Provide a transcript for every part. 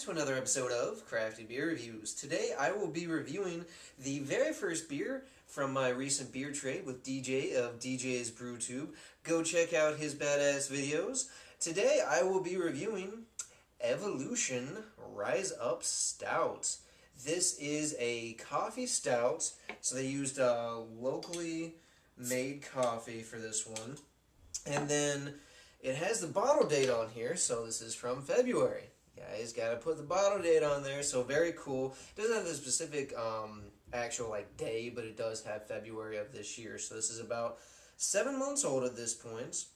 to another episode of Crafty Beer Reviews. Today I will be reviewing the very first beer from my recent beer trade with DJ of DJ's BrewTube. Go check out his badass videos. Today I will be reviewing Evolution Rise Up Stout. This is a coffee stout, so they used locally made coffee for this one. And then it has the bottle date on here, so this is from February. Guys, gotta put the bottle date on there, so very cool. It doesn't have the specific actual day, but it does have February of this year. So this is about 7 months old at this point.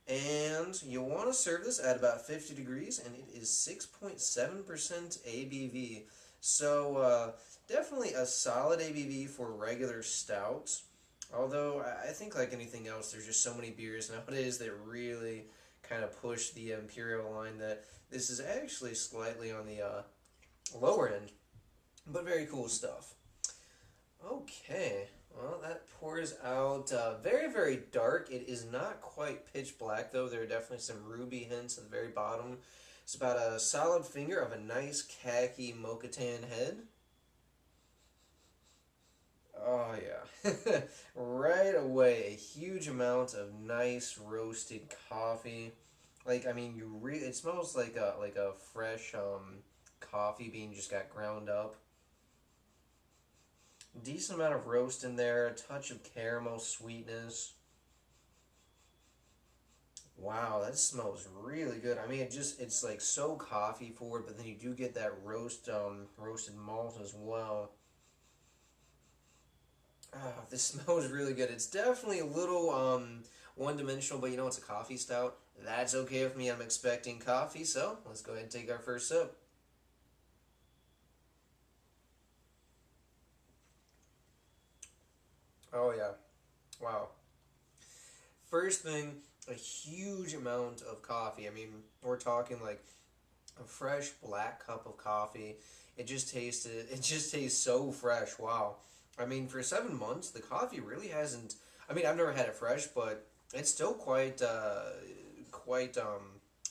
And you'll want to serve this at about 50 degrees, and it is 6.7% ABV. So definitely a solid ABV for regular stouts. Although I think like anything else, there's just so many beers nowadays that really kind of push the Imperial line that this is actually slightly on the lower end. But very cool stuff. Okay, well that pours out very, very dark. It is not quite pitch black though. There are definitely some ruby hints at the very bottom. It's about a solid finger of a nice khaki mocha tan head. Oh yeah, right away a huge amount of nice roasted coffee. I mean, it smells like a fresh coffee bean just got ground up. Decent amount of roast in there, a touch of caramel sweetness. Wow, that smells really good. I mean, it's like so coffee forward, but then you do get that roasted malt as well. This smells really good. It's definitely a little one-dimensional, but you know it's a coffee stout. That's okay with me. I'm expecting coffee, so let's go ahead and take our first sip. Oh yeah. Wow. First thing, a huge amount of coffee. I mean, we're talking like a fresh black cup of coffee. It just tastes so fresh. Wow. I mean, for 7 months, the coffee really hasn't. I mean, I've never had it fresh, but it's still quite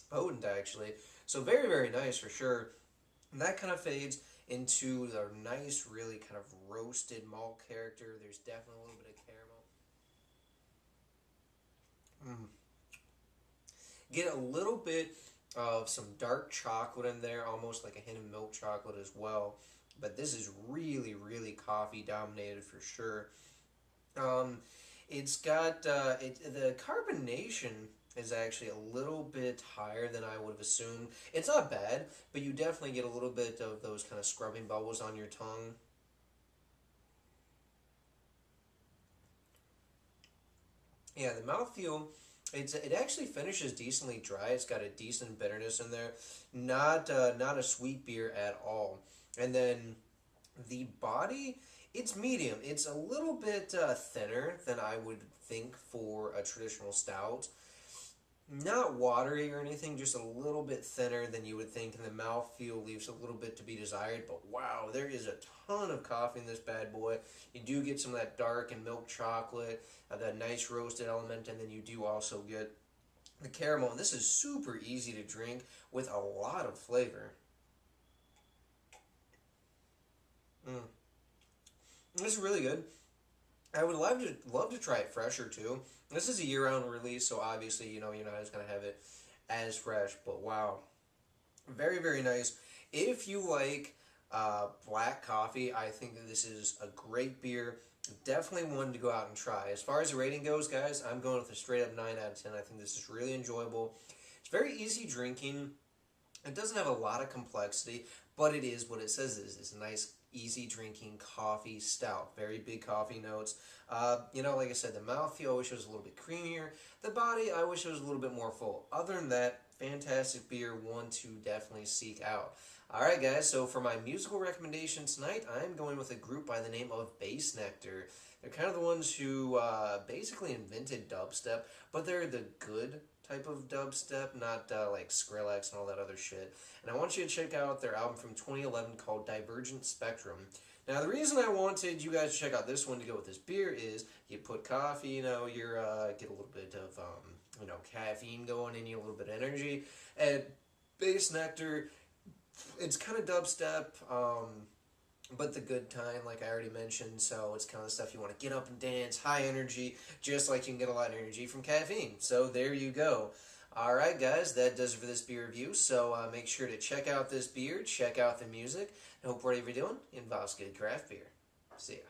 potent actually. So very, very nice for sure. And that kind of fades into the nice, really kind of roasted malt character. There's definitely a little bit of caramel. Get a little bit of some dark chocolate in there, almost like a hint of milk chocolate as well. But this is really, really coffee dominated for sure. Um, it's got the carbonation is actually a little bit higher than I would have assumed. It's not bad, but you definitely get a little bit of those kind of scrubbing bubbles on your tongue. Yeah, the mouthfeel, it actually finishes decently dry. It's got a decent bitterness in there. Not a sweet beer at all. And then the body, it's medium. It's a little bit thinner than I would think for a traditional stout. Not watery or anything, just a little bit thinner than you would think, and the mouthfeel leaves a little bit to be desired. But wow, there is a ton of coffee in this bad boy. You do get some of that dark and milk chocolate, that nice roasted element, and then you do also get the caramel. And this is super easy to drink with a lot of flavor. Mm. This is really good. I would love to try it fresher too. This is a year-round release, so obviously you're not just gonna have it as fresh. But wow, very, very nice. If you like black coffee, I think that this is a great beer. Definitely one to go out and try. As far as the rating goes, guys, I'm going with a straight up 9 out of 10. I think this is really enjoyable. It's very easy drinking. It doesn't have a lot of complexity, but it is what it says it is. It's a nice, easy drinking coffee stout. Very big coffee notes. Like I said, the mouthfeel I wish it was a little bit creamier. The body, I wish it was a little bit more full. Other than that, fantastic beer, one to definitely seek out. Alright guys, so for my musical recommendation tonight, I'm going with a group by the name of Bass Nectar. They're kind of the ones who basically invented dubstep, but they're the good type of dubstep, not like Skrillex and all that other shit. And I want you to check out their album from 2011 called Divergent Spectrum. Now, the reason I wanted you guys to check out this one to go with this beer is you put coffee, you're get a little bit of caffeine going in you, a little bit of energy, and Bass Nectar it's kind of dubstep, but the good kind, like I already mentioned. So it's kind of stuff you want to get up and dance, high energy, just like you can get a lot of energy from caffeine. So there you go. Alright guys, that does it for this beer review, so make sure to check out this beer, check out the music, and hope whatever you're doing involves good craft beer. See ya.